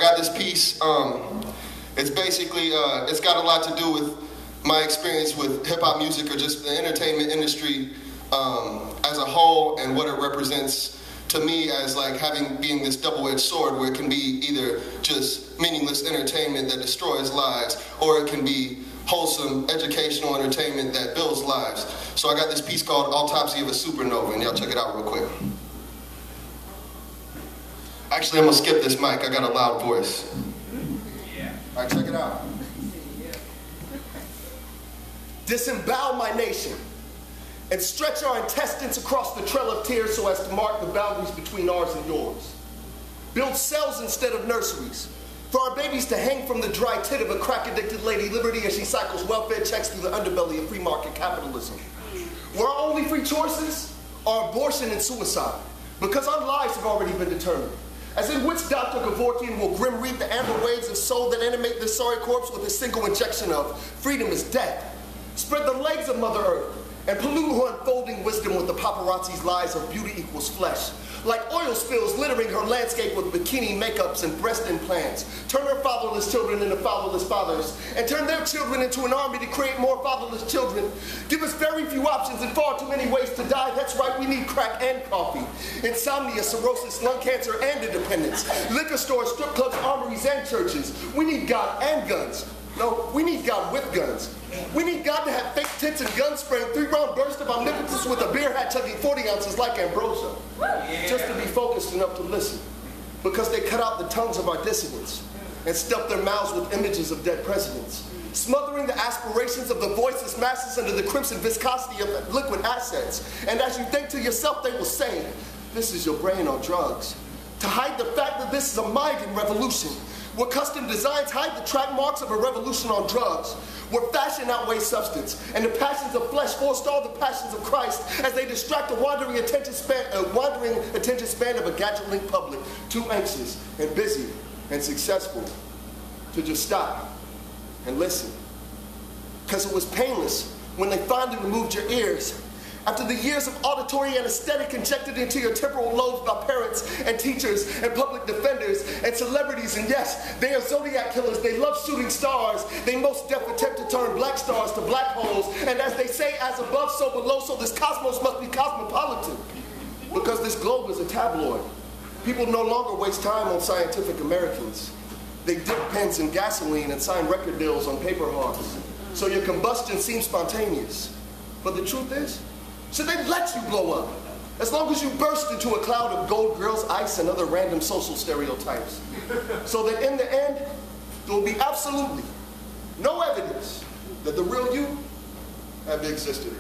got this piece. It's basically, it's got a lot to do with my experience with hip-hop music or just the entertainment industry as a whole, and what it represents to me as like being this double-edged sword, where it can be either just meaningless entertainment that destroys lives, or it can be wholesome educational entertainment that builds lives. So I got this piece called Autopsy of a Supernova, and y'all check it out real quick. Actually, I'm gonna skip this mic, I got a loud voice. All right, check it out. Disembowel my nation and stretch our intestines across the trail of tears so as to mark the boundaries between ours and yours. Build cells instead of nurseries for our babies to hang from the dry tit of a crack-addicted lady liberty as she cycles welfare checks through the underbelly of free market capitalism. Where our only free choices are abortion and suicide, because our lives have already been determined. As in which Dr. Gavorkian will grim read the amber waves of soul that animate this sorry corpse with a single injection of freedom is death. Spread the legs of Mother Earth and pollute her unfolding wisdom with the paparazzi's lies of beauty equals flesh. Like oil spills littering her landscape with bikini makeups and breast implants. Turn her fatherless children into fatherless fathers, and turn their children into an army to create more fatherless children. Give us very few options and far too many ways to die. That's right, we need crack and coffee. Insomnia, cirrhosis, lung cancer, and independence. Liquor stores, strip clubs, armories, and churches. We need God and guns. No, we need God with guns. We need God to have fake tits and gun spraying 3-round bursts of omnipotence with a beer hat chugging 40 ounces like Ambrosia. Just to be focused enough to listen. Because they cut out the tongues of our dissidents and stuff their mouths with images of dead presidents. Smothering the aspirations of the voiceless masses under the crimson viscosity of liquid assets. And as you think to yourself, they will say, this is your brain on drugs. To hide the fact that this is a migrant revolution, where custom designs hide the track marks of a revolution on drugs, where fashion outweighs substance, and the passions of flesh forestall the passions of Christ as they distract the wandering attention span of a gadget-linked public, too anxious and busy and successful to just stop and listen. Because it was painless when they finally removed your ears. After the years of auditory anesthetic injected into your temporal lobes by parents and teachers and public defenders and celebrities, and yes, they are Zodiac killers, they love shooting stars, they most deaf attempt to turn black stars to black holes, and as they say, as above, so below, so this cosmos must be cosmopolitan. Because this globe is a tabloid. People no longer waste time on Scientific Americans. They dip pens in gasoline and sign record deals on paper hearts. So your combustion seems spontaneous. But the truth is, should they let you blow up, as long as you burst into a cloud of gold grills, ice, and other random social stereotypes. So that in the end, there will be absolutely no evidence that the real you ever existed.